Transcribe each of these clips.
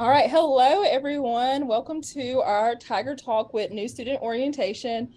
All right. Hello, everyone. Welcome to our Tiger Talk with New Student Orientation.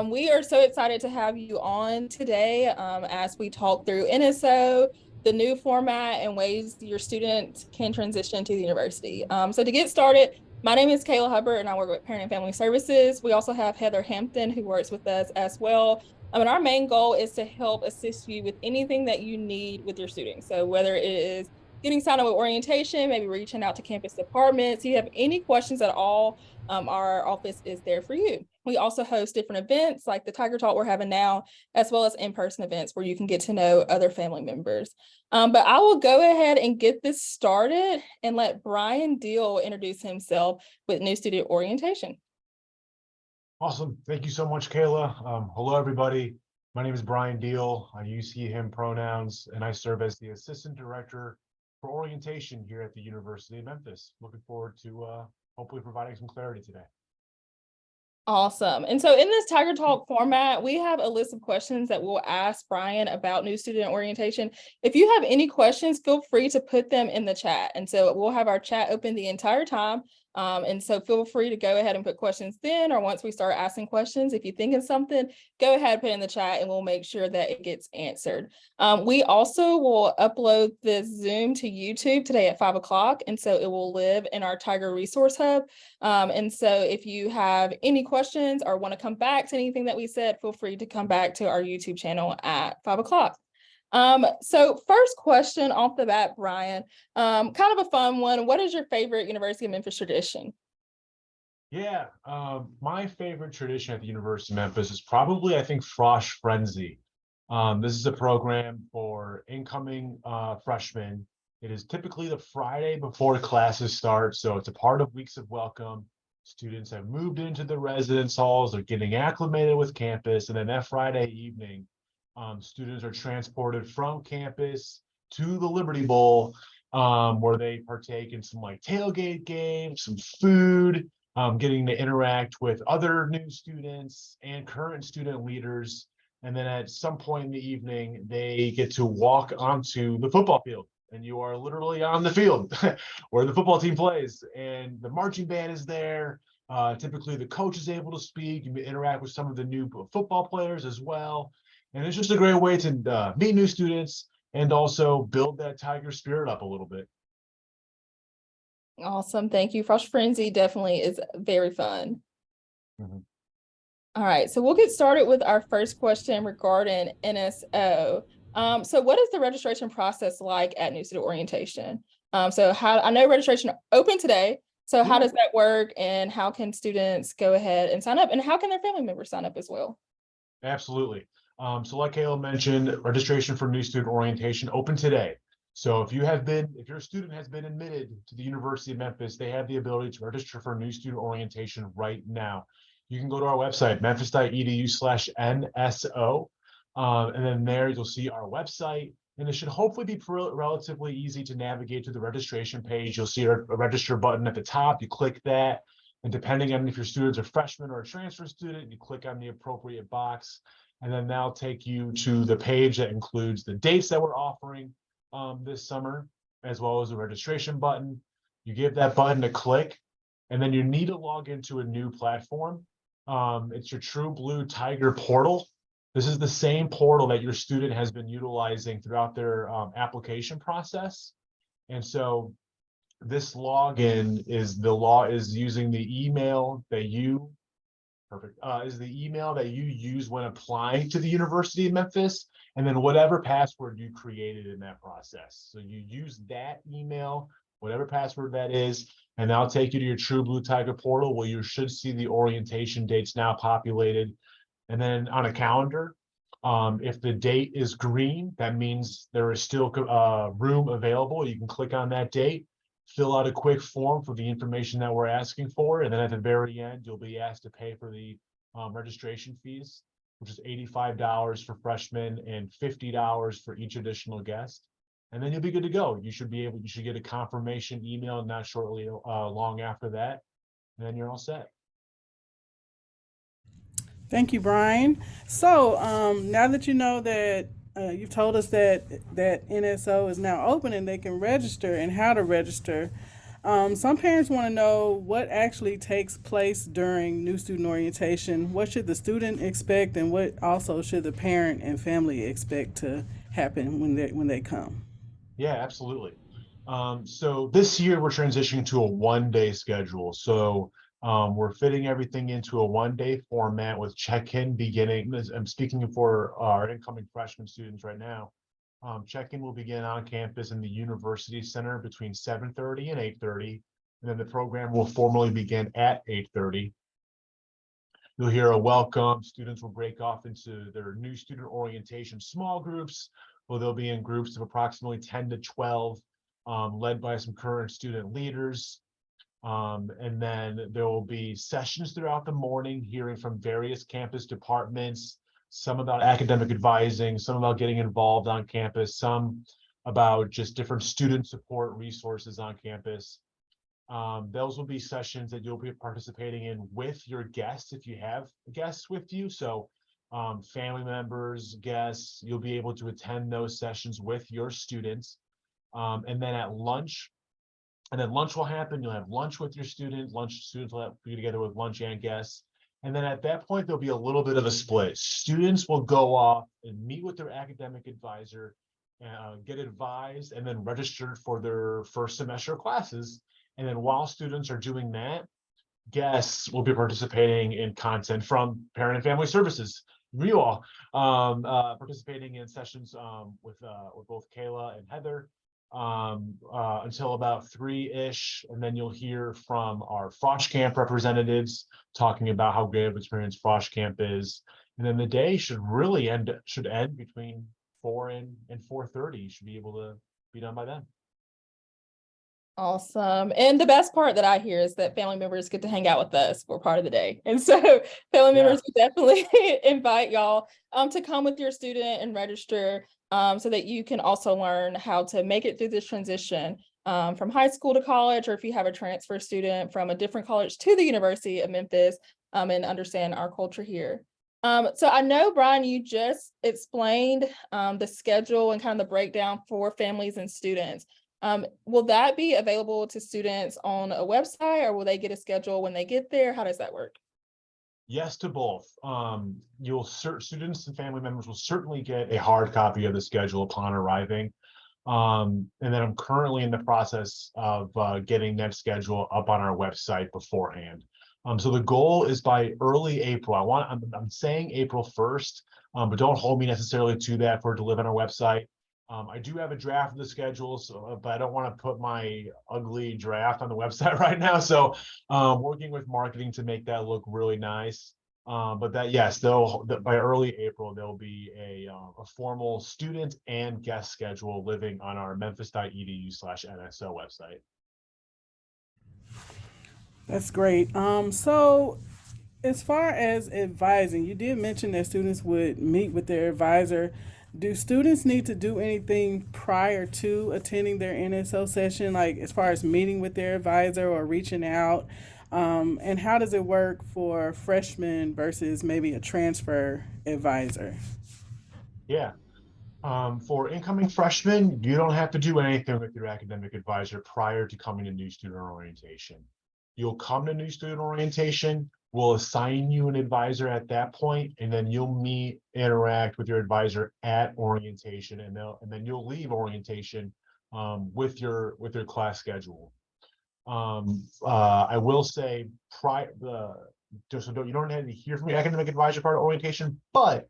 We are so excited to have you on today as we talk through NSO, the new format, and ways your students can transition to the university. So to get started, my name is Kayla Hubbard, and I work with Parent and Family Services. We also have Heather Hampton, who works with us as well. And our main goal is to help assist you with anything that you need with your students. So whether it is getting signed up with orientation, maybe reaching out to campus departments. If you have any questions at all, our office is there for you. We also host different events like the Tiger Talk we're having now, as well as in-person events where you can get to know other family members. But I will go ahead and get this started and let Brian Deal introduce himself with New Student Orientation. Awesome. Thank you so much, Kayla. Hello, everybody. My name is Brian Deal. I use he, him pronouns, and I serve as the Assistant Director for Orientation here at the University of Memphis. Looking forward to hopefully providing some clarity today. Awesome. And so in this Tiger Talk format, we have a list of questions that we'll ask Brian about new student orientation. If you have any questions, feel free to put them in the chat. And so we'll have our chat open the entire time. And so feel free to go ahead and put questions then, or once we start asking questions, if you think of something, go ahead, put it in the chat and we'll make sure that it gets answered. We also will upload the Zoom to YouTube today at 5 o'clock. And so it will live in our Tiger Resource Hub. And so if you have any questions or want to come back to anything that we said, feel free to come back to our YouTube channel at 5 o'clock. So first question off the bat, Brian, kind of a fun one. What is your favorite University of Memphis tradition? Yeah, my favorite tradition at the University of Memphis is probably, I think, Frosh Frenzy. This is a program for incoming freshmen. It is typically the Friday before classes start, so it's a part of Weeks of Welcome. Students have moved into the residence halls, they're getting acclimated with campus, and then that Friday evening, students are transported from campus to the Liberty Bowl, where they partake in some like tailgate games, some food, getting to interact with other new students and current student leaders. And then at some point in the evening, they get to walk onto the football field. And you are literally on the field where the football team plays. And the marching band is there. Typically, the coach is able to speak. You interact with some of the new football players as well. And it's just a great way to meet new students and also build that Tiger spirit up a little bit. Awesome. Thank you. Frosh Frenzy definitely is very fun. Mhm. All right. So we'll get started with our first question regarding NSO. So what is the registration process like at New Student Orientation? So I know registration open today. So how does that work, and how can students go ahead and sign up, and how can their family members sign up as well? Absolutely. So like Kayla mentioned, registration for New Student Orientation open today. So if your student has been admitted to the University of Memphis, they have the ability to register for New Student Orientation right now. You can go to our website, memphis.edu/NSO. And then there you'll see our website, and it should hopefully be relatively easy to navigate to the registration page. You'll see a register button at the top. You click that, and depending on if your students are freshmen or a transfer student, you click on the appropriate box, and then that'll take you to the page that includes the dates that we're offering this summer, as well as the registration button. You give that button a click, and then you need to log into a new platform. It's your True Blue Tiger portal. This is the same portal that your student has been utilizing throughout their application process. And so this login is using the email that you use when applying to the University of Memphis, and then whatever password you created in that process. So you use that email, whatever password that is, and that'll take you to your True Blue Tiger portal, where you should see the orientation dates now populated. And then on a calendar, if the date is green, that means there is still room available. You can click on that date, fill out a quick form for the information that we're asking for, and then at the very end, you'll be asked to pay for the registration fees, which is $85 for freshmen and $50 for each additional guest. And then you'll be good to go. You should get a confirmation email not shortly long after that, and then you're all set. Thank you, Brian. So now that you know that you've told us that NSO is now open and they can register and how to register, Some parents want to know what actually takes place during new student orientation. What should the student expect, and what also should the parent and family expect to happen when they come? Yeah, absolutely. So this year we're transitioning to a 1 day schedule. So we're fitting everything into a 1 day format with check-in beginning. I'm speaking for our incoming freshman students right now. Check-in will begin on campus in the University Center between 7:30 and 8:30, and then the program will formally begin at 8:30. You'll hear a welcome. Students will break off into their new student orientation small groups, where they'll be in groups of approximately 10 to 12, led by some current student leaders. And then there will be sessions throughout the morning, hearing from various campus departments, some about academic advising, some about getting involved on campus, some about just different student support resources on campus. Those will be sessions that you'll be participating in with your guests if you have guests with you. So family members, guests, you'll be able to attend those sessions with your students. And then at lunch, and then lunch will happen. You'll have lunch with your students. Students will be together with lunch and guests. And then at that point, there'll be a little bit of a split. Students will go off and meet with their academic advisor, get advised, and then registered for their first semester classes. And then while students are doing that, guests will be participating in content from Parent and Family Services. You all participating in sessions with both Kayla and Heather until about 3-ish, and then you'll hear from our Frosh Camp representatives talking about how great of an experience Frosh Camp is. And then the day should end between 4 and 4:30. You should be able to be done by then. Awesome. And the best part that I hear is that family members get to hang out with us for part of the day. And so family Yeah. members would definitely invite y'all to come with your student and register so that you can also learn how to make it through this transition from high school to college, or if you have a transfer student from a different college to the University of Memphis, and understand our culture here. So I know, Brian, you just explained the schedule and kind of the breakdown for families and students. Will that be available to students on a website, or will they get a schedule when they get there? How does that work? Yes to both. Students and family members will certainly get a hard copy of the schedule upon arriving. And then I'm currently in the process of getting that schedule up on our website beforehand. So the goal is by early April. I'm saying April 1st, but don't hold me necessarily to that for it to live on our website. I do have a draft of the schedule, but I don't want to put my ugly draft on the website right now. So working with marketing to make that look really nice. But yes, by early April, there'll be a formal student and guest schedule living on our memphis.edu/NSO website. That's great. So as far as advising, you did mention that students would meet with their advisor. Do students need to do anything prior to attending their NSO session, like as far as meeting with their advisor or reaching out? And how does it work for freshmen versus maybe a transfer advisor? Yeah. For incoming freshmen, you don't have to do anything with your academic advisor prior to coming to new student orientation. You'll come to new student orientation, we'll assign you an advisor at that point, and then you'll interact with your advisor at orientation, and then you'll leave orientation with your class schedule. I will say you don't have to hear from your academic advisor part of orientation, but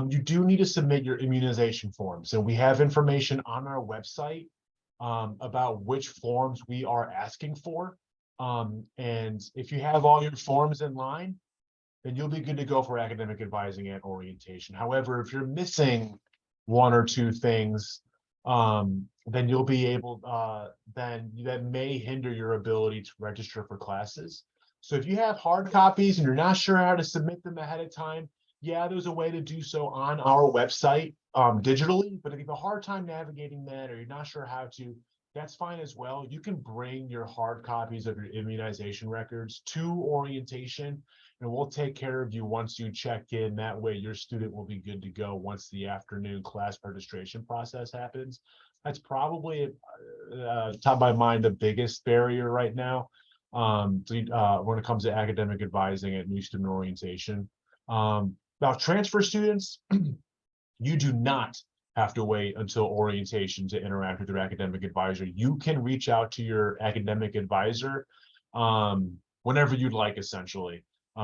you do need to submit your immunization forms. And we have information on our website about which forms we are asking for. And if you have all your forms in line, then you'll be good to go for academic advising and orientation. However, if you're missing one or two things, then you'll be able, then that may hinder your ability to register for classes. So if you have hard copies and you're not sure how to submit them ahead of time, yeah, there's a way to do so on our website digitally. But if you have a hard time navigating that, or you're not sure how to, that's fine as well. You can bring your hard copies of your immunization records to orientation, and we'll take care of you once you check in. That way your student will be good to go once the afternoon class registration process happens. That's probably top of my mind the biggest barrier right now. When it comes to academic advising at new student orientation. Now transfer students, you do not have to wait until orientation to interact with your academic advisor. You can reach out to your academic advisor whenever you'd like, essentially.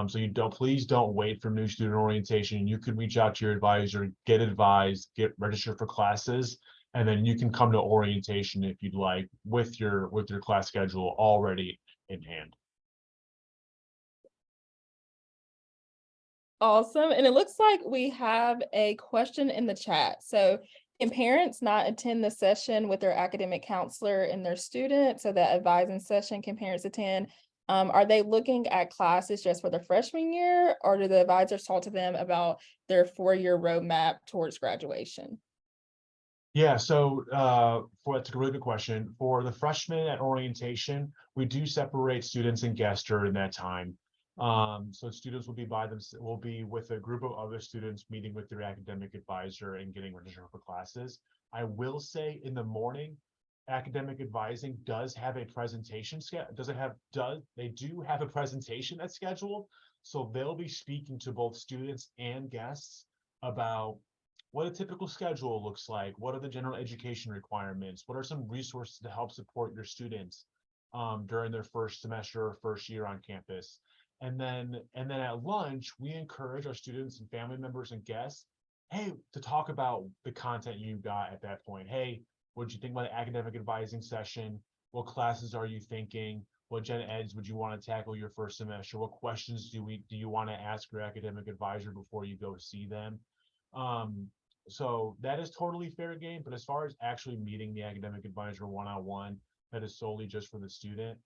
So please don't wait for new student orientation. You can reach out to your advisor, get advised, get registered for classes, and then you can come to orientation if you'd like with your class schedule already in hand. Awesome. And it looks like we have a question in the chat. So can parents not attend the session with their academic counselor and their student? So that advising session, can parents attend? Are they looking at classes just for the freshman year, or do the advisors talk to them about their 4-year roadmap towards graduation? Yeah, so that's a really good question. For the freshmen at orientation, we do separate students and guests during that time. So students will be with a group of other students meeting with their academic advisor and getting registered for classes. I will say in the morning, academic advising does have a presentation they do have a presentation that's scheduled. So they'll be speaking to both students and guests about what a typical schedule looks like, what are the general education requirements, what are some resources to help support your students during their first semester or first year on campus. And then at lunch, we encourage our students and family members and guests, hey, to talk about the content you got at that point. Hey, what did you think about the academic advising session? What classes are you thinking? What gen eds would you want to tackle your first semester? What questions do you want to ask your academic advisor before you go see them? So that is totally fair game, but as far as actually meeting the academic advisor one-on-one, that is solely just for the student.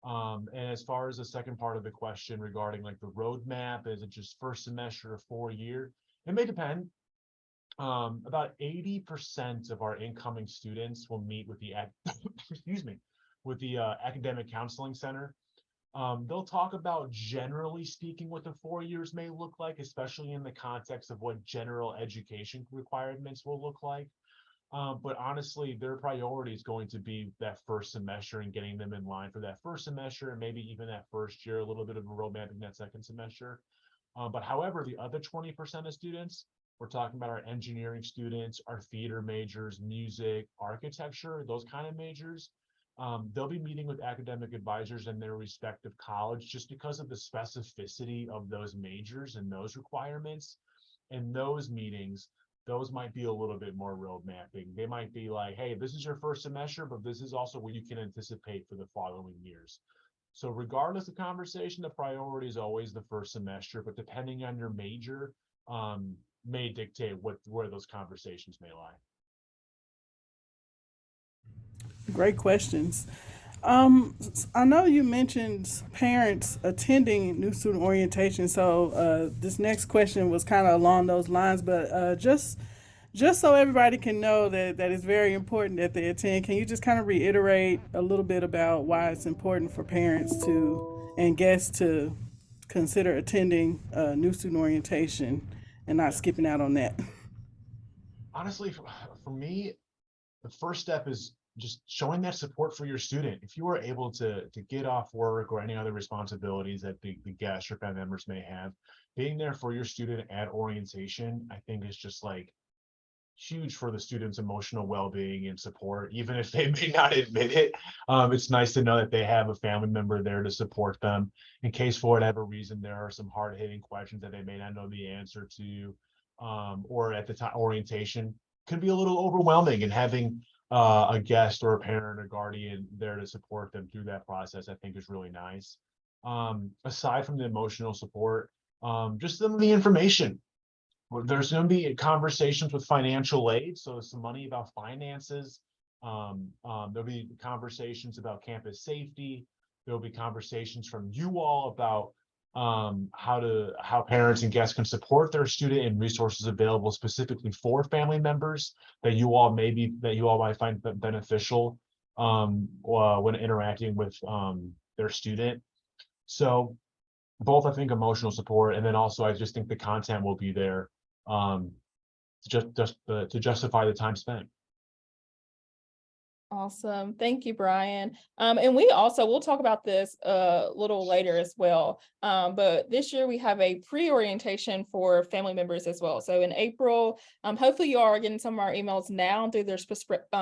And as far as the second part of the question regarding like the roadmap, is it just first semester or 4-year? It may depend. About 80% of our incoming students will meet with the excuse me, with the academic counseling center. They'll talk about, generally speaking, what the 4 years may look like, especially in the context of what general education requirements will look like. But honestly, their priority is going to be that first semester and getting them in line for that first semester, and maybe even that first year, a little bit of a roadmap in that second semester. But however, the other 20% of students, we're talking about our engineering students, our theater majors, music, architecture, those kind of majors. They'll be meeting with academic advisors in their respective college just because of the specificity of those majors and those requirements. In those meetings, those might be a little bit more road mapping. They might be like, hey, this is your first semester, but this is also what you can anticipate for the following years. So regardless of conversation, the priority is always the first semester, but depending on your major, may dictate where those conversations may lie. Great questions. I know you mentioned parents attending new student orientation, so this next question was kind of along those lines. But just so everybody can know that it's very important that they attend, can you just kind of reiterate a little bit about why it's important for parents to and guests to consider attending new student orientation and not Yeah. skipping out on that? Honestly, for me, the first step is just showing that support for your student. If you are able to get off work or any other responsibilities that the guests or family members may have, being there for your student at orientation, I think is just like huge for the student's emotional well-being and support, even if they may not admit it. It's nice to know that they have a family member there to support them in case for whatever reason there are some hard-hitting questions that they may not know the answer to, or at the time orientation could be a little overwhelming, and having a guest or a parent or guardian there to support them through that process, I think is really nice. Aside from the emotional support, just some of the information. There's going to be conversations with financial aid, so some money about finances. There'll be conversations about campus safety. There'll be conversations from you all about how parents and guests can support their student, and resources available specifically for family members that you all might find beneficial when interacting with their student. So both, I think, emotional support, and then also I just think the content will be there to justify the time spent. Awesome. Thank you, Brian. And we'll talk about this a little later as well. But this year we have a pre-orientation for family members as well. So in April, hopefully you all are getting some of our emails now through their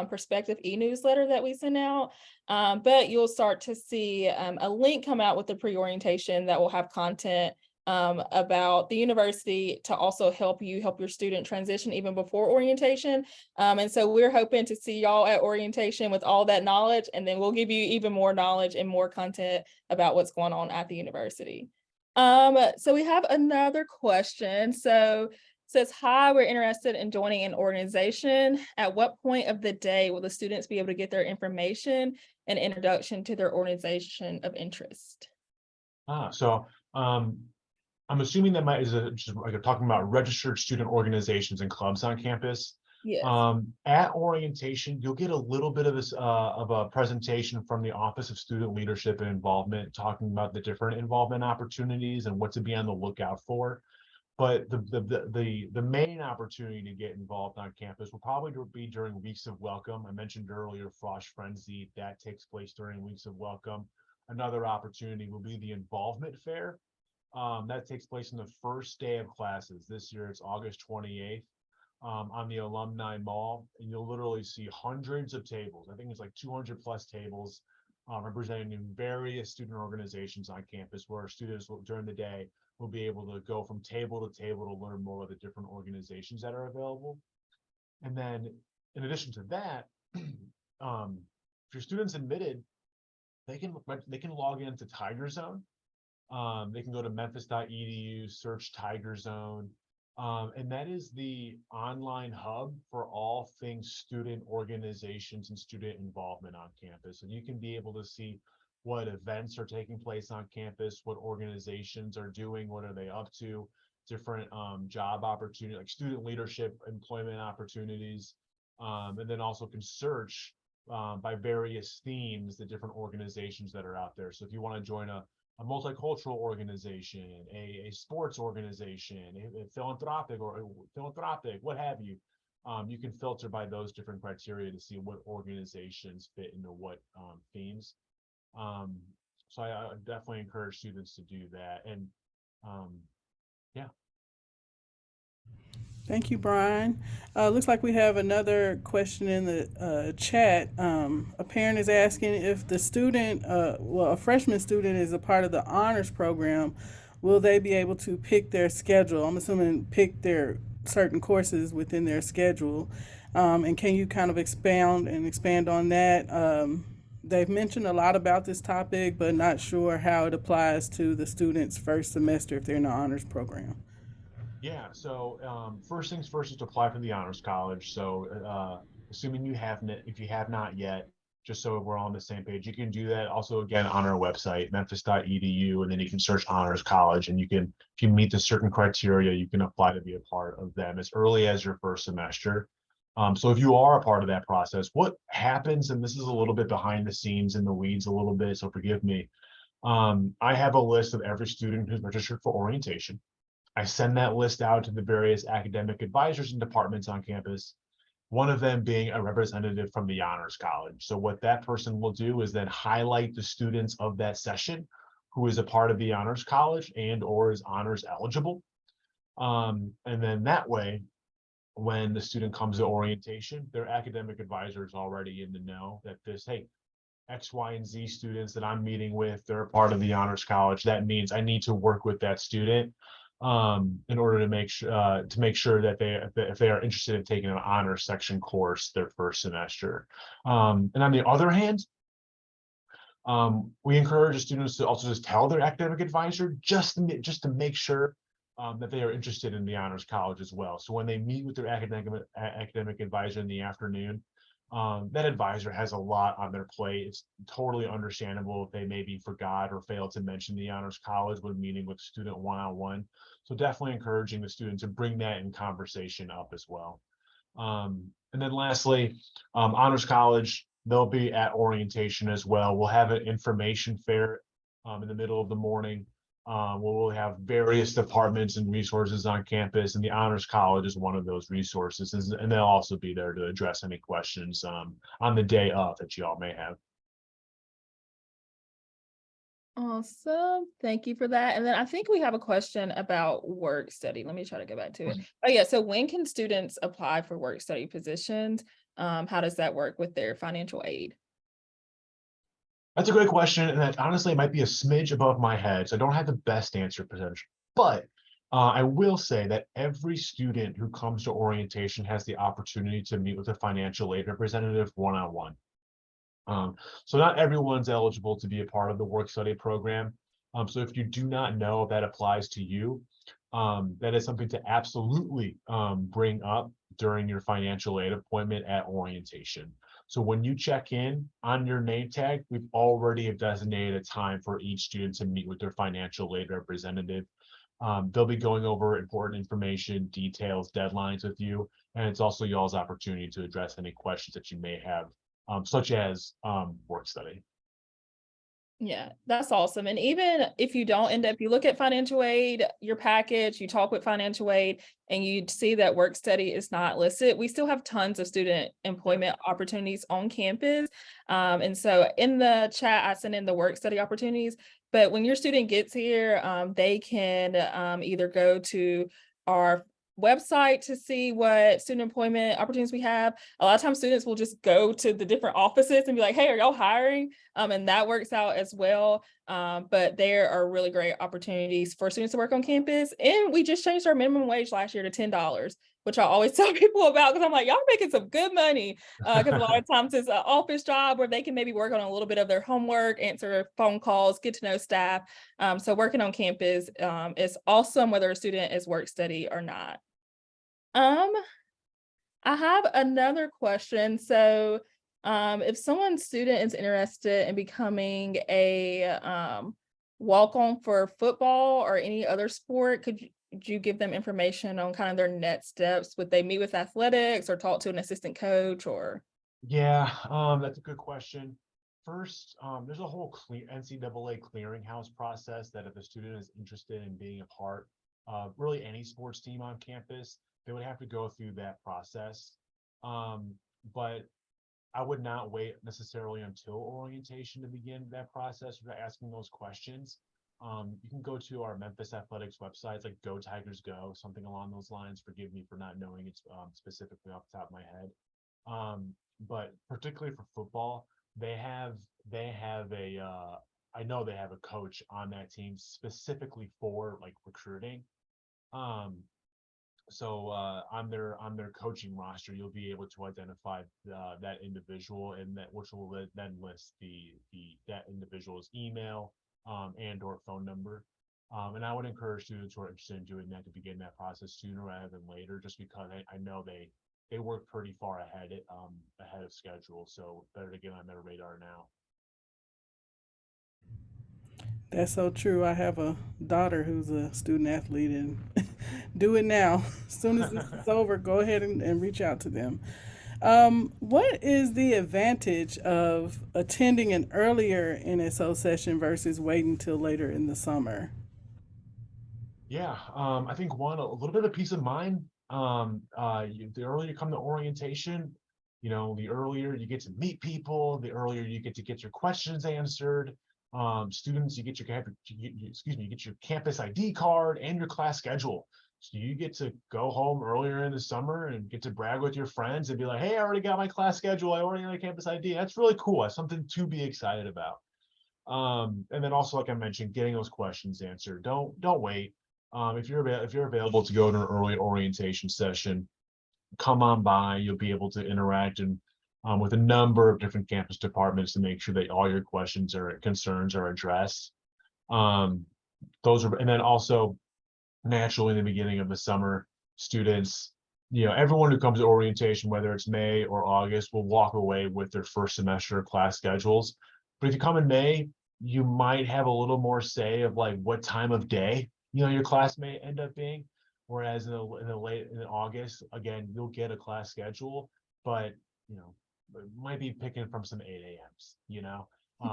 Prospective e-newsletter that we send out. But you'll start to see a link come out with the pre-orientation that will have content about the university to also help your student transition even before orientation. And so we're hoping to see y'all at orientation with all that knowledge, and then we'll give you even more knowledge and more content about what's going on at the university. So we have another question. So it says, hi, we're interested in joining an organization. At what point of the day will the students be able to get their information and introduction to their organization of interest? So I'm assuming that is just like talking about registered student organizations and clubs on campus. Yes. At orientation, you'll get a little bit of this of a presentation from the Office of Student Leadership and Involvement, talking about the different involvement opportunities and what to be on the lookout for. But the main opportunity to get involved on campus will probably be during weeks of welcome. I mentioned earlier Frosh Frenzy, that takes place during weeks of welcome. Another opportunity will be the involvement fair. That takes place on the first day of classes. This year it's August 28th on the Alumni Mall, and you'll literally see hundreds of tables. I think it's like 200 plus tables representing various student organizations on campus, where students will, during the day, will be able to go from table to table to learn more of the different organizations that are available. And then in addition to that, if your student's admitted, they can log into Tiger Zone. They can go to memphis.edu, search Tiger Zone, and that is the online hub for all things student organizations and student involvement on campus. And you can be able to see what events are taking place on campus, what organizations are doing, what are they up to, different job opportunities, like student leadership, employment opportunities, and then also can search by various themes the different organizations that are out there. So if you want to join a multicultural organization, a sports organization, a philanthropic, what have you. You can filter by those different criteria to see what organizations fit into what themes. So I definitely encourage students to do that. And yeah. Thank you, Brian. Looks like we have another question in the chat. A parent is asking if the student, a freshman student is a part of the honors program, will they be able to pick their schedule? I'm assuming pick their certain courses within their schedule. And can you kind of expand on that? They've mentioned a lot about this topic, but not sure how it applies to the student's first semester if they're in the honors program. Yeah, so first things first is to apply for the Honors College. So assuming if you have not yet, just so we're all on the same page, you can do that also again on our website, memphis.edu, and then you can search Honors College, and if you meet the certain criteria, you can apply to be a part of them as early as your first semester. So if you are a part of that process, what happens, and this is a little bit behind the scenes in the weeds a little bit, so forgive me. I have a list of every student who's registered for orientation. I send that list out to the various academic advisors and departments on campus, one of them being a representative from the Honors College. So what that person will do is then highlight the students of that session who is a part of the Honors College and or is honors eligible. And then that way, when the student comes to orientation, their academic advisor is already in the know that hey, X, Y, and Z students that I'm meeting with, they're a part of the Honors College. That means I need to work with that student in order to make sure that if they are interested in taking an honors section course their first semester. And on the other hand, we encourage students to also just tell their academic advisor just to make sure that they are interested in the Honors College as well. So when they meet with their academic advisor in the afternoon, that advisor has a lot on their plate. It's totally understandable if they maybe forgot or failed to mention the Honors College when meeting with student one-on-one. So definitely encouraging the student to bring that in conversation up as well. And then lastly, Honors College, they'll be at orientation as well. We'll have an information fair in the middle of the morning. where we'll have various departments and resources on campus, and the Honors College is one of those resources, and they'll also be there to address any questions on the day of that you all may have. Awesome. Thank you for that. And then I think we have a question about work study. Let me try to go back to it. Oh yeah. So when can students apply for work study positions? How does that work with their financial aid? That's a great question, and that honestly might be a smidge above my head, so I don't have the best answer potential. But I will say that every student who comes to orientation has the opportunity to meet with a financial aid representative one-on-one. So not everyone's eligible to be a part of the work study program. So if you do not know if that applies to you, that is something to absolutely bring up during your financial aid appointment at orientation. So when you check in on your name tag, we've already designated a time for each student to meet with their financial aid representative. They'll be going over important information, details, deadlines with you, and it's also y'all's opportunity to address any questions that you may have, such as work study. Yeah, that's awesome. And even if you don't end up, you look at financial aid, your package, you talk with financial aid, and you see that work study is not listed, we still have tons of student employment opportunities on campus. And so in the chat, I sent in the work study opportunities, but when your student gets here, they can either go to our website to see what student employment opportunities we have. A lot of times students will just go to the different offices and be like, hey, are y'all hiring? And that works out as well. But there are really great opportunities for students to work on campus. And we just changed our minimum wage last year to $10, which I always tell people about because I'm like, y'all are making some good money. Because a lot of times it's an office job where they can maybe work on a little bit of their homework, answer phone calls, get to know staff. So working on campus is awesome, whether a student is work study or not. I have another question. So, if someone's student is interested in becoming a walk-on for football or any other sport, could you give them information on kind of their next steps? Would they meet with athletics or talk to an assistant coach or? Yeah, that's a good question. First, there's a whole NCAA clearinghouse process that if a student is interested in being a part of really any sports team on campus, they would have to go through that process. But I would not wait necessarily until orientation to begin that process or asking those questions. You can go to our Memphis Athletics websites like Go Tigers Go, something along those lines. Forgive me for not knowing it specifically off the top of my head. But particularly for football, they have a I know they have a coach on that team specifically for like recruiting. Um, so on their coaching roster, you'll be able to identify that individual, and that which will then list that individual's email and or phone number. And I would encourage students who are interested in doing that to begin that process sooner rather than later, just because I know they work pretty far ahead of schedule, so better to get on their radar now. That's so true. I have a daughter who's a student athlete, and do it now. As soon as this is over, go ahead and reach out to them. What is the advantage of attending an earlier NSO session versus waiting till later in the summer? Yeah, I think one, a little bit of peace of mind. The earlier you come to orientation, the earlier you get to meet people, the earlier you get to get your questions answered. Students, you get you get your campus ID card and your class schedule. So you get to go home earlier in the summer and get to brag with your friends and be like, hey, I already got my class schedule. I already got a campus ID. That's really cool. That's something to be excited about. And then also, like I mentioned, getting those questions answered. Don't wait. If you're available to go to an early orientation session, come on by. You'll be able to interact and with a number of different campus departments to make sure that all your questions or concerns are addressed. Um, and then also naturally in the beginning of the summer, students, everyone who comes to orientation, whether it's May or August, will walk away with their first semester class schedules. But if you come in May, you might have a little more say of like what time of day, your class may end up being. Whereas in August, again, you'll get a class schedule, but it might be picking from some 8 a.m.s,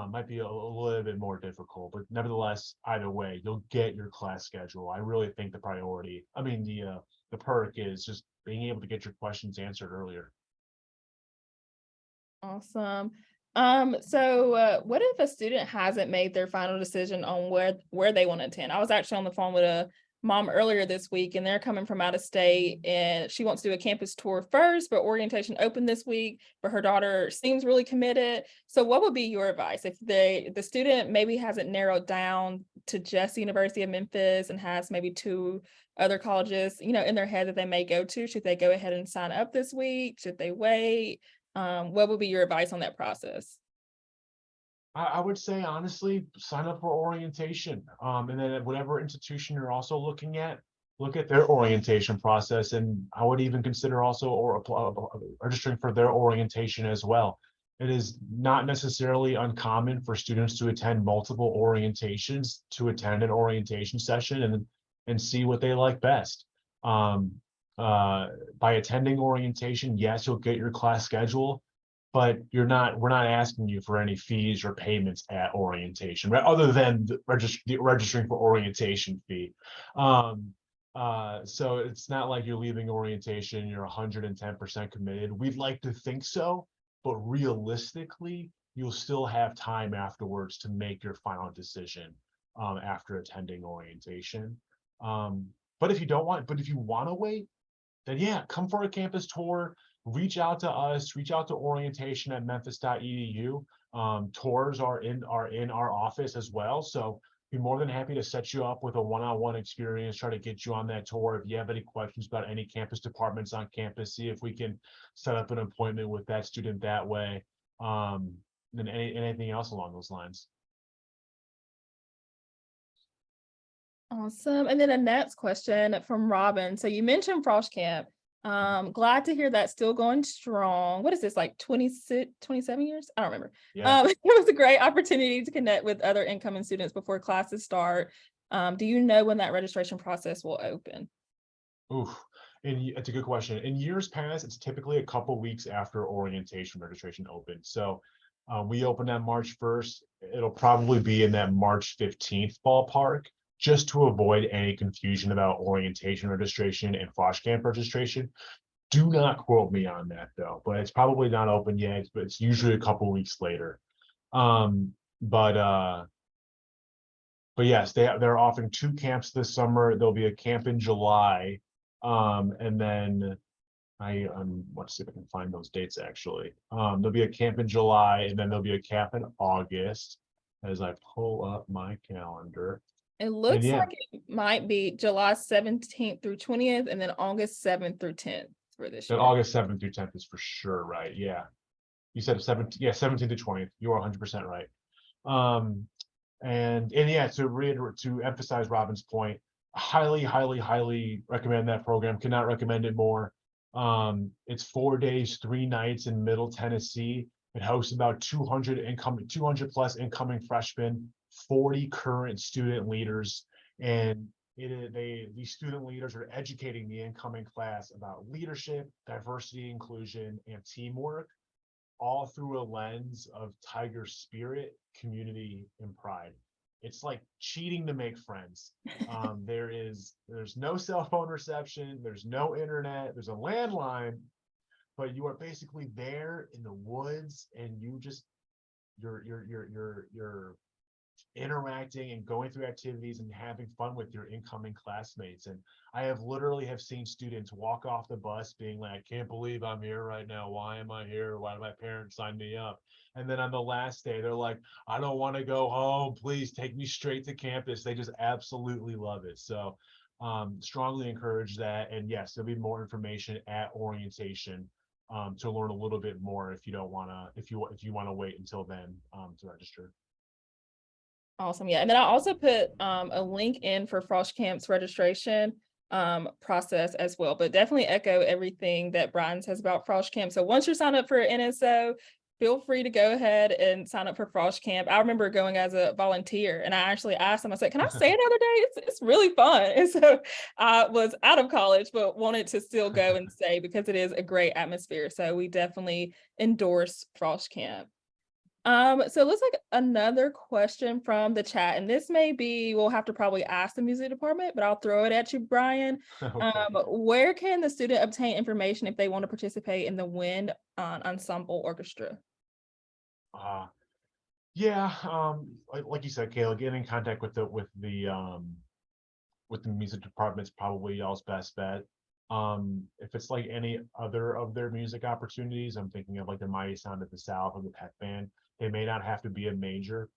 Might be a little bit more difficult, but nevertheless, either way, you'll get your class schedule. I really think the priority, I mean, the perk is just being able to get your questions answered earlier. Awesome. So what if a student hasn't made their final decision on where they want to attend? I was actually on the phone with a mom earlier this week, and they're coming from out of state, and she wants to do a campus tour first, but orientation opened this week, but her daughter seems really committed. So what would be your advice if the student maybe hasn't narrowed down to just the University of Memphis and has maybe two other colleges, you know, in their head that they may go to? Should they go ahead and sign up this week? Should they wait? What would be your advice on that process? I would say honestly, sign up for orientation. And then at whatever institution you're also looking at, look at their orientation process. And I would even consider also registering for their orientation as well. It is not necessarily uncommon for students to attend multiple orientations to attend an orientation session and see what they like best. Um, by attending orientation, yes, you'll get your class schedule, but we're not asking you for any fees or payments at orientation, right? Other than the registering for orientation fee. So it's not like you're leaving orientation, you're 110% committed. We'd like to think so, but realistically, you'll still have time afterwards to make your final decision after attending orientation. But if you don't want, but if you want to wait, then yeah, come for a campus tour, reach out to us, reach out to orientation at memphis.edu. Tours are in our office as well. So be more than happy to set you up with a one-on-one experience, try to get you on that tour. If you have any questions about any campus departments on campus, see if we can set up an appointment with that student that way. And anything else along those lines. Awesome. And then a next question from Robin. So you mentioned Frost Camp. Glad to hear that's still going strong. What is this, like 26, 27 years? I don't remember. Yeah. It was a great opportunity to connect with other incoming students before classes start. Do you know when that registration process will open? Oof. And it's a good question. In years past, it's typically a couple weeks after orientation registration opens. So we open on March 1st. It'll probably be in that March 15th ballpark, just to avoid any confusion about orientation registration and Frosh Camp registration. Do not quote me on that though, but it's probably not open yet, but it's usually a couple weeks later. Um, but yes, they're offering two camps this summer. There'll be a camp in July. And then let's see if I can find those dates actually. There'll be a camp in July, and then there'll be a camp in August as I pull up my calendar. It And looks yeah, like it might be July 17th through 20th, and then August 7th through 10th for this that year. August 7th through 10th is for sure right. Yeah. You said 17, yeah, 17th to 20th. You are 100% right. And yeah, to reiterate, to emphasize Robin's point, highly recommend that program. Cannot recommend it more. It's 4 days, 3 nights in Middle Tennessee. It hosts about 200 plus incoming freshmen, 40 current student leaders, and these student leaders are educating the incoming class about leadership, diversity, inclusion, and teamwork, all through a lens of Tiger spirit, community, and pride. It's like cheating to make friends. There's no cell phone reception, there's no internet, there's a landline, but you are basically there in the woods, and you're interacting and going through activities and having fun with your incoming classmates. And I have literally seen students walk off the bus being like, I can't believe I'm here right now. Why am I here? Why did my parents sign me up? And then on the last day, they're like, I don't want to go home. Please take me straight to campus. They just absolutely love it. So strongly encourage that. And yes, there'll be more information at orientation to learn a little bit more if you don't want to, if you want to wait until then to register. Awesome. Yeah. And then I also put a link in for Frosh Camp's registration process as well, but definitely echo everything that Brian says about Frosh Camp. So once you're signed up for NSO, feel free to go ahead and sign up for Frosh Camp. I remember going as a volunteer, and I actually asked them, I said, can I stay another day? It's really fun. And so I was out of college, but wanted to still go and stay because it is a great atmosphere. So we definitely endorse Frosh Camp. So it looks like another question from the chat, and this may be, we'll have to probably ask the music department, but I'll throw it at you, Brian. Okay. Where can the student obtain information if they want to participate in the wind ensemble orchestra? Uh, yeah, like you said, Kayla, getting in contact with the music department is probably y'all's best bet. If it's like any other of their music opportunities, I'm thinking of like the Mighty Sound of the South or the Peck Band. They may not have to be a major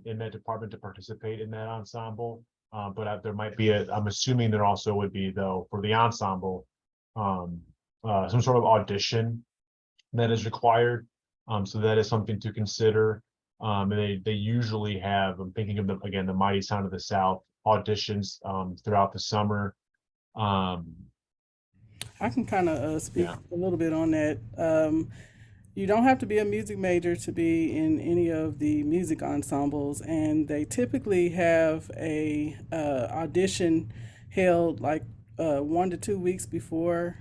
in that department to participate in that ensemble. But there might be I'm assuming there also would be though for the ensemble, um, some sort of audition that is required. So that is something to consider. And they usually have, I'm thinking of again, the Mighty Sound of the South auditions throughout the summer. Um, I can kind of speak yeah. a little bit on that. You don't have to be a music major to be in any of the music ensembles, and they typically have a audition held like 1 to 2 weeks before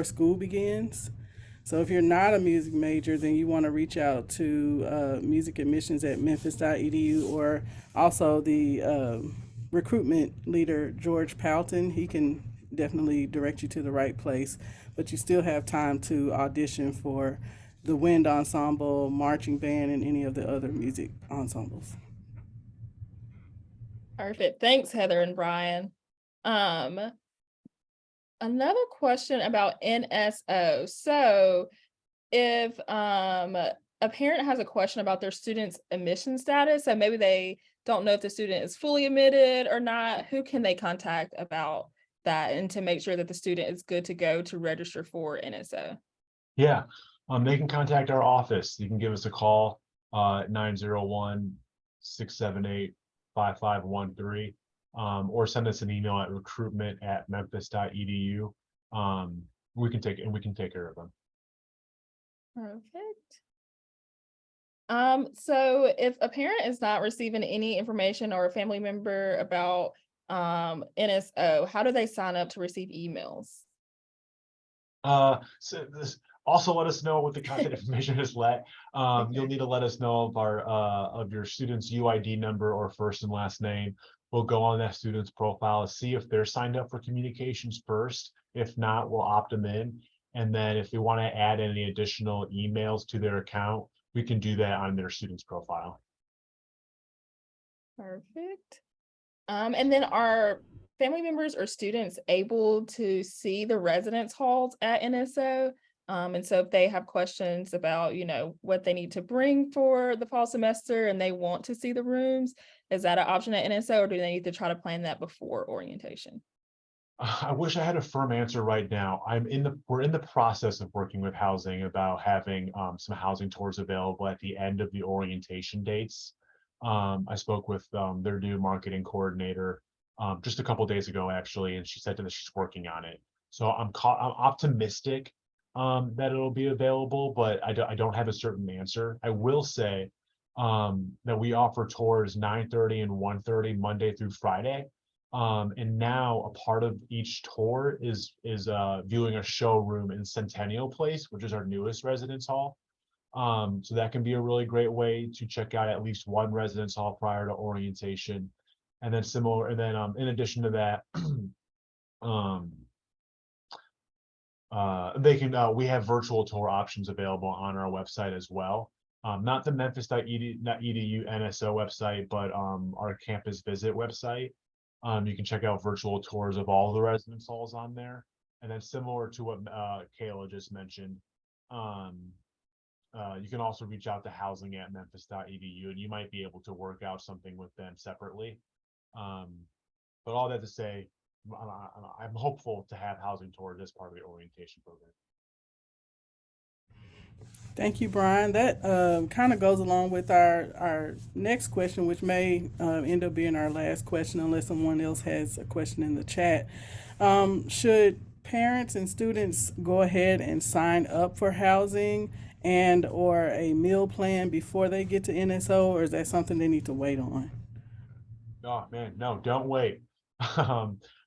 school begins. So if you're not a music major, then you want to reach out to music admissions at memphis.edu, or also the recruitment leader, George Powelton. He can definitely direct you to the right place, but you still have time to audition for the wind ensemble, marching band, and any of the other music ensembles. Perfect. Thanks, Heather and Brian. Um, Another question about NSO. So if a parent has a question about their student's admission status, so maybe they don't know if the student is fully admitted or not, who can they contact about that and to make sure that the student is good to go to register for NSO? Yeah. They can contact our office. You can give us a call 901-678-5513, or send us an email at recruitment@memphis.edu. We can take care of them. Perfect. So if a parent is not receiving any information or a family member about NSO, how do they sign up to receive emails? So this also let us know what the contact information is. You'll need to let us know of your student's UID number or first and last name. We'll go on that student's profile, see if they're signed up for communications first. If not, we'll opt them in. And then if we want to add any additional emails to their account, we can do that on their student's profile. Perfect. And then are family members or students able to see the residence halls at NSO? And so if they have questions about, what they need to bring for the fall semester and they want to see the rooms, is that an option at NSO, or do they need to try to plan that before orientation? I wish I had a firm answer right now. We're in the process of working with housing about having some housing tours available at the end of the orientation dates. I spoke with their new marketing coordinator just a couple days ago, actually, and she said that she's working on it. So I'm optimistic that it'll be available, but I don't have a certain answer. I will say that we offer tours 9:30 and 1:30 Monday through Friday. And now a part of each tour is viewing a showroom in Centennial Place, which is our newest residence hall. So that can be a really great way to check out at least one residence hall prior to orientation. And then in addition to that, um, we have virtual tour options available on our website as well. Not the memphis.edu NSO website, but our campus visit website. You can check out virtual tours of all the residence halls on there. And then similar to what Kayla just mentioned, you can also reach out to housing@memphis.edu, and you might be able to work out something with them separately. But all that to say, I'm hopeful to have housing tours as part of the orientation program. Thank you, Brian. That kind of goes along with our next question, which may end up being our last question unless someone else has a question in the chat. Should parents and students go ahead and sign up for housing and or a meal plan before they get to NSO, or is that something they need to wait on? Oh man, no, don't wait.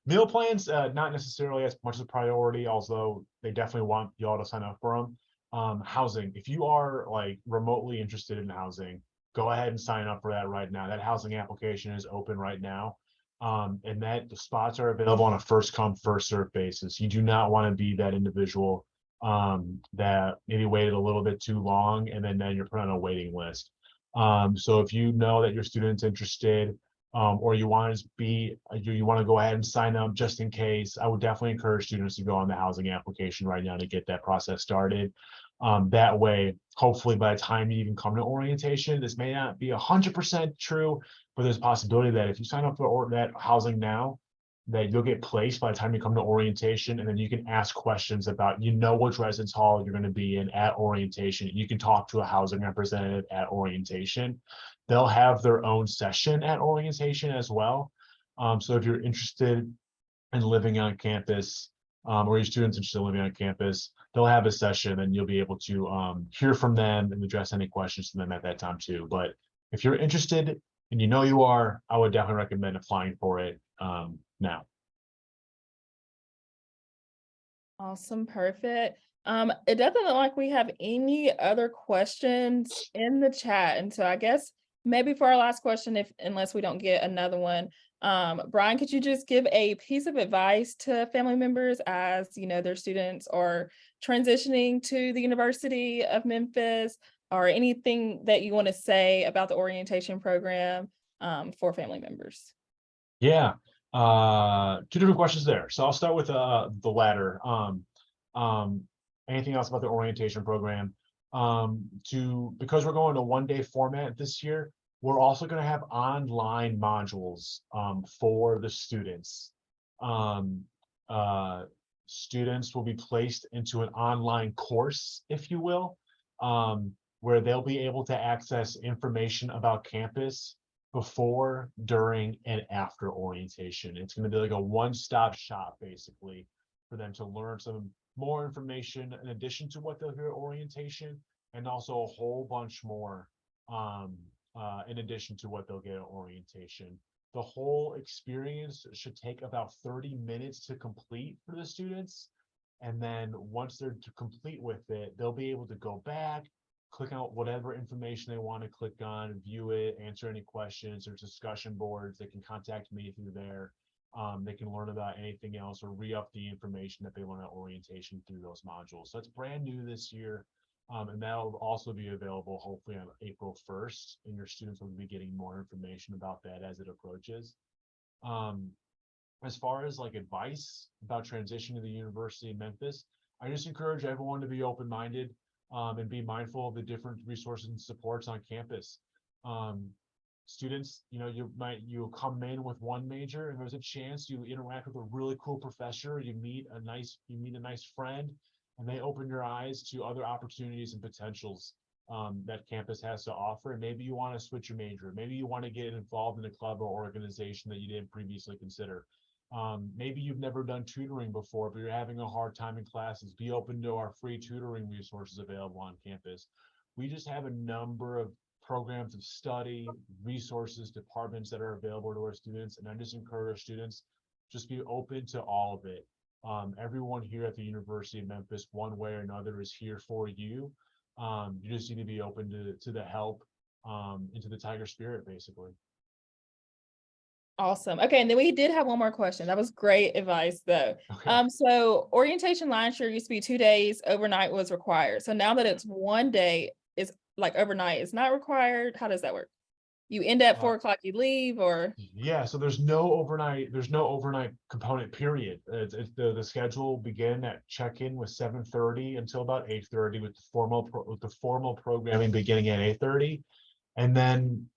Meal plans, not necessarily as much as a priority, although they definitely want y'all to sign up for them. housing. If you are like remotely interested in housing, go ahead and sign up for that right now. That housing application is open right now. And that the spots are available on a first come, first served basis. You do not want to be that individual that maybe waited a little bit too long and then you're put on a waiting list. So if you know that your student's interested, or you want to be, you want to go ahead and sign up just in case, I would definitely encourage students to go on the housing application right now to get that process started. That way, hopefully by the time you even come to orientation, this may not be 100% true, but there's a possibility that if you sign up for that housing now, that you'll get placed by the time you come to orientation, and then you can ask questions about, which residence hall you're going to be in at orientation. You can talk to a housing representative at orientation. They'll have their own session at orientation as well. So if you're interested in living on campus, or your students interested in living on campus, they'll have a session and you'll be able to hear from them and address any questions to them at that time too. But if you're interested and you are, I would definitely recommend applying for it now. Awesome, perfect. It doesn't look like we have any other questions in the chat. And so I guess maybe for our last question, unless we don't get another one, Brian, could you just give a piece of advice to family members as their students are transitioning to the University of Memphis, or anything that you want to say about the orientation program for family members? Yeah, two different questions there. So I'll start with the latter. Um, Anything else about the orientation program? Because we're going to one-day format this year, we're also going to have online modules for the students. Students will be placed into an online course, if you will, where they'll be able to access information about campus before, during, and after orientation. It's going to be like a one-stop shop, basically, for them to learn some more information in addition to what they'll hear at orientation, and also a whole bunch more in addition to what they'll get at orientation. The whole experience should take about 30 minutes to complete for the students. And then once they're complete with it, they'll be able to go back, click out whatever information they want to click on, view it, answer any questions. There's discussion boards. They can contact me through there. They can learn about anything else or re-up the information that they learn at orientation through those modules. So it's brand new this year. And that'll also be available hopefully on April 1st. And your students will be getting more information about that as it approaches. As far as like advice about transition to the University of Memphis, I just encourage everyone to be open-minded and be mindful of the different resources and supports on campus. Students, you'll come in with one major, and there's a chance you interact with a really cool professor, you meet a nice friend, and they open your eyes to other opportunities and potentials that campus has to offer. And maybe you want to switch your major, maybe you want to get involved in a club or organization that you didn't previously consider. Maybe you've never done tutoring before, but you're having a hard time in classes. Be open to our free tutoring resources available on campus. We just have a number of programs of study, resources, departments that are available to our students. And I just encourage our students, just be open to all of it. Everyone here at the University of Memphis, one way or another, is here for you. You just need to be open to the help, into the Tiger spirit, basically. Awesome. Okay, and then we did have one more question. That was great advice, though. Okay. So orientation last year used to be 2 days, overnight was required. So now that it's one day, is like overnight is not required. How does that work? You end at 4 o'clock, you leave, or? Yeah, so there's no overnight component, period. The schedule will begin at check-in with 7:30 until about 8:30, with the formal programming beginning at 8:30, and then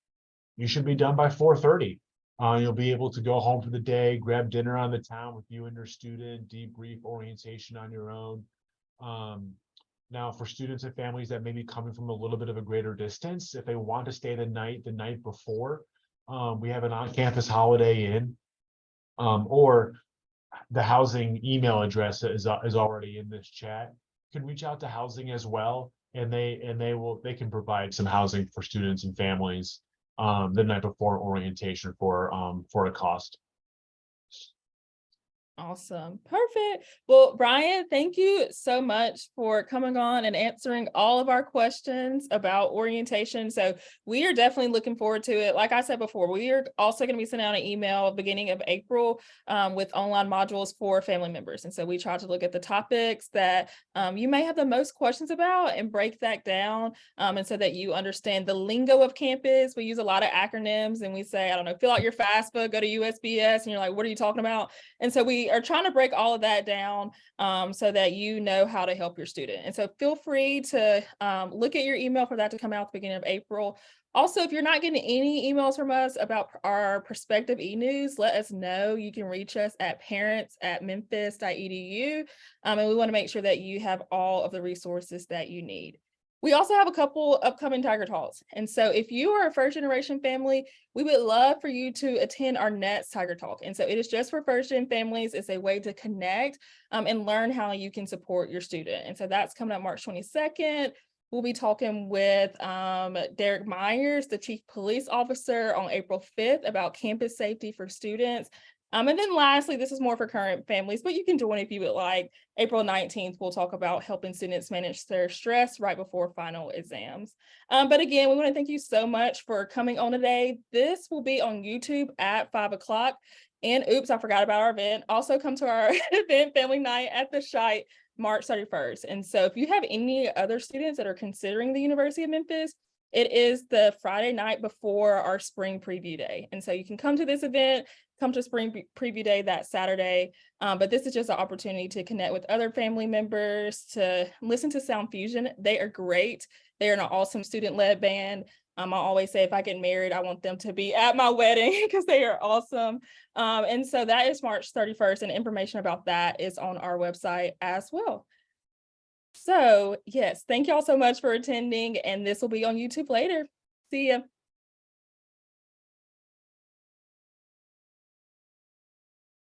you should be done by 4:30. You'll be able to go home for the day, grab dinner on the town with you and your student, debrief orientation on your own. Now, for students and families that may be coming from a little bit of a greater distance, if they want to stay the night before, we have an on-campus Holiday Inn, or the housing email address is already in this chat. You can reach out to housing as well, and they can provide some housing for students and families the night before orientation for a cost. Awesome. Perfect. Well, Brian, thank you so much for coming on and answering all of our questions about orientation. So we are definitely looking forward to it. Like I said before, we are also going to be sending out an email beginning of April with online modules for family members. And so we try to look at the topics that you may have the most questions about and break that down. And so that you understand the lingo of campus. We use a lot of acronyms and we say, I don't know, fill out your FAFSA, go to USBS, and you're like, what are you talking about? And so we are trying to break all of that down so that you know how to help your student. And so feel free to look at your email for that to come out at the beginning of April. Also, if you're not getting any emails from us about our Prospective e-news, let us know. You can reach us at parents@memphis.edu. And we want to make sure that you have all of the resources that you need. We also have a couple upcoming Tiger Talks. And so if you are a first generation family, we would love for you to attend our next Tiger Talk. And so it is just for first gen families. It's a way to connect and learn how you can support your student. And so that's coming up March 22nd. We'll be talking with Derek Myers, the Chief Police Officer, on April 5th about campus safety for students. And then lastly, this is more for current families, but you can join if you would like. April 19th, we'll talk about helping students manage their stress right before final exams. But again, we want to thank you so much for coming on today. This will be on YouTube at 5 o'clock. And oops, I forgot about our event. Also come to our event, Family Night at the Shite, March 31st. And so if you have any other students that are considering the University of Memphis, it is the Friday night before our spring preview day. And so you can come to this event, come to spring preview day that Saturday. But this is just an opportunity to connect with other family members, to listen to Sound Fusion. They are great. They're an awesome student-led band. I always say if I get married, I want them to be at my wedding because they are awesome. And so that is March 31st, and information about that is on our website as well. So yes, thank y'all so much for attending, and this will be on YouTube later. See ya.